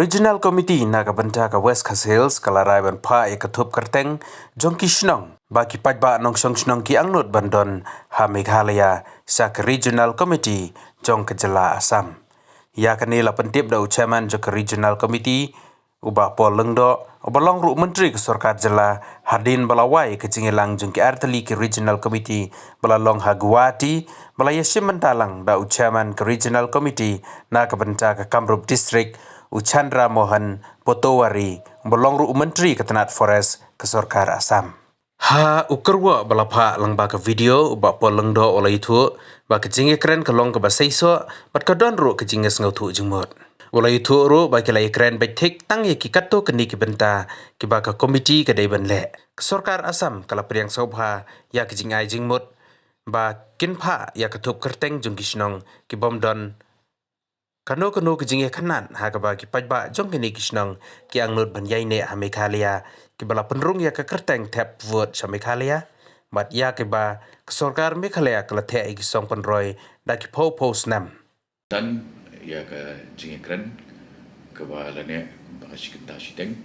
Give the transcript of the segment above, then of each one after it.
Regional Committee naga benta ka West Coast Hills kalarai ban pha ya kathup kerteng jongki shnong baki pajba nong shnong ki angnut bandon ha Meghalaya sak Regional Committee jong ke jela Assam. Ya kani la pentip da chairman jok Regional Committee ubah pol lengdo obalong ru menteri ke sarkar jela Hadien balawai ke jingelang jongki arteli ke Regional Committee balalong hagwati balaya simentalang da chairman ke Regional Committee naga benta ka Kamrup District Uchandra Mohan Potowari bolong ru menteri ketenat forest ke sarkar Assam. Ha ukerwa balapha lang ba ka video ba poleng do olai thu ba ke jinge kren ka long ka ba seiso bat ka don ru ke jinge ngau thu jingmot. Olai thu ru ba ke lai kren ba thik tang ye ki katto ke ni ki benta ki ba ka komiti ke dei ban le. Ke sarkar Assam kala priang sobha ya ke jingai jingmot ba kinpha ya ka thup kerteng jung ki snong ki bom don Kano ke jinge kanan ha ka ba ki pajba jong ni kisnong ki angnut ban yai ne ha Meghalaya ki bala penrung ya ka kerteng tap vote sa Meghalaya bat ya ke ba sarkar Meghalaya kala the ki song penroi da ki po snam dan ya ka jinge kren ke ba lane ba shikta shiteng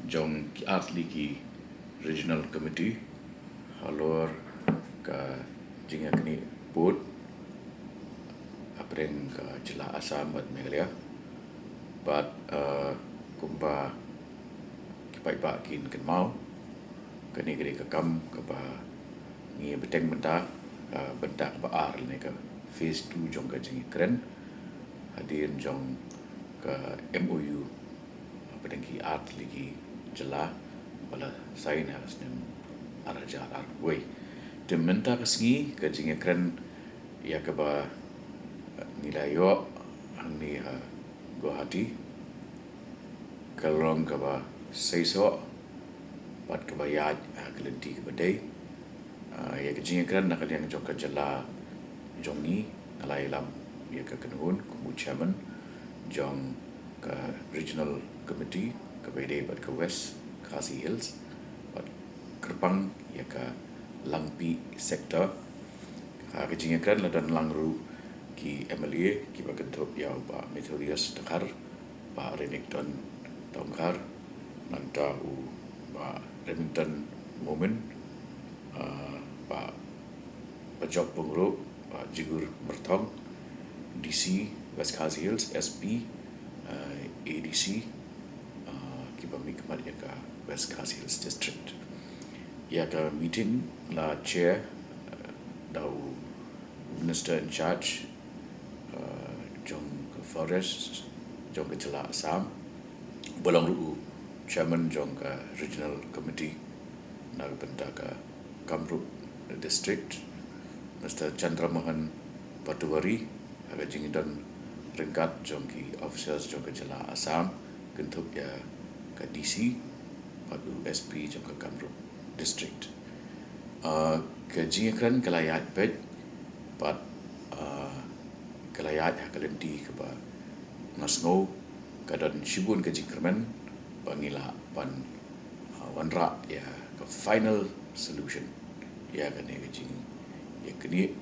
jong ki atli ki regional committee halor ka jinge kni board apreng ka jela Assam bat Meghalaya bat kumba kipai ba kin ken mau kani gri ka kam ka ba ngi beteng benta benta ba ar ne ka phase 2 jong ka jingi kren Hadien jong ka MOU pedeng ki art ligi jela bala sain harus nem araja ar wei dementa ka sngi ka jingi kren ya ka ba nilai yo angni ha Guwahati kalong ka ba seiso bat ka ba ya kelenti ka badai ya ka jinga kran nakal yang jong ka jela jongi nalai lam ya ka kanun kumu chairman jong ka regional committee ka badai bat ka West Khasi Hills bat kerpang ya ka Langpih sector ka jinga kran ladan langru ki MLA ki ba kentop ya ba Meteorius Dakar ba Renekton Tongkar nanta u ba Remington Moment ba Job Pungro ba Jigur Mertong DC West Khasi Hills SP ADC ki ba mikmat ya ka West Khasi Hills District ya ka meeting la chair dau minister in charge jong forest jong jela Assam bolong ru chairman jong ka regional committee na benta ka Kamrup district Mr. Chandra Mohan Potowari aga jingidan ringkat jong ki officers jong ka jela Assam kentup ya ka DC padu SP jong ka Kamrup district ka jingkran kalayat pet pat kalayat hakalenti ke ba ngasngo kadan shibun ke jingkermen bangila pan wanra ya ke final solution ya kene ke jing ya kini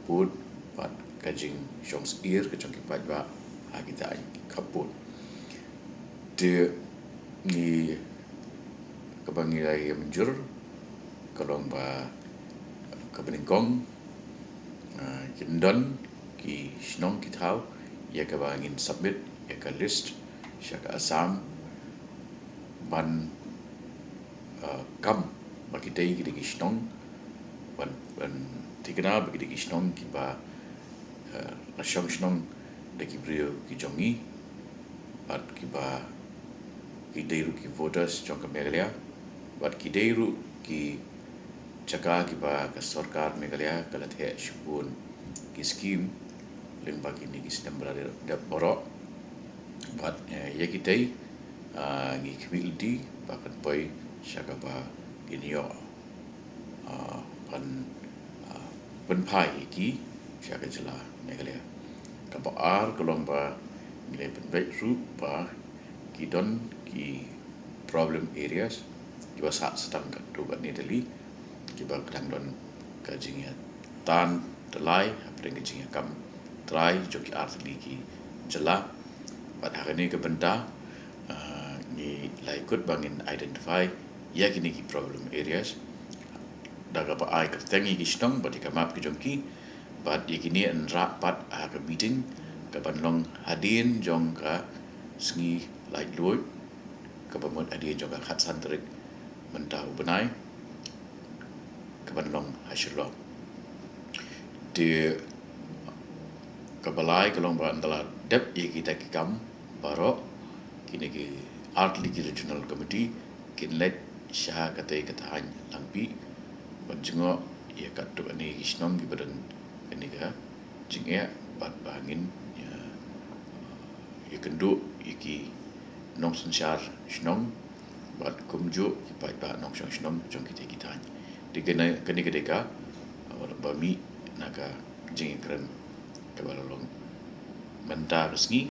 put pat kajing shongs ear ke chongki pajba ha kita kapun de ni kabangila ya menjur kalong ba kabeningkong jendon ki snong ki thau ya ka bangin submit ya ka list syaka Assam ban kam bagi dei ki snong ban tigna bagi ki snong ki ba la shong snong de ki brio ki jongi bat ki ba ki dei ru ki voters jong ka Meghalaya bat ki dei ru ki jaga ki ba ka sarkar Meghalaya kala the shupun ki scheme len bagi ni sistem berada da borok bat ya kita ngi community bahkan boy syaka ba ginio pan penpai ki syaka jela Meghalaya ka ba ar kolong ba nilai penbai ru ba ki don ki problem areas ki ba sa setang ka do ba ni dali ki ba kadang don ka jingya tan telai apa dengan jingya kam try joki artli ki jela bat hari ni ke benda ikut bangin identify ya kini ki problem areas daga pa ai kertengi ki stong bati ka map ki jongki bat ye kini en rapat ka meeting ka banlong Hadien jong ka sngi laitluid ka bamot Hadien jong ka khat santrik mentau benai ka banlong hasilong di kabalai kalong ba antala dep ye kita ki kam baro kini ki art league regional committee kinlet sha kate katahan Langpih banjungo ye katu ani isnom gi badan kini ka jingya bat bangin ye kendu iki nong sensyar snong bat kumju ki pai ba nong snong jong kita kita digena kini kedeka wala bami naga jingkren kabalong menta resmi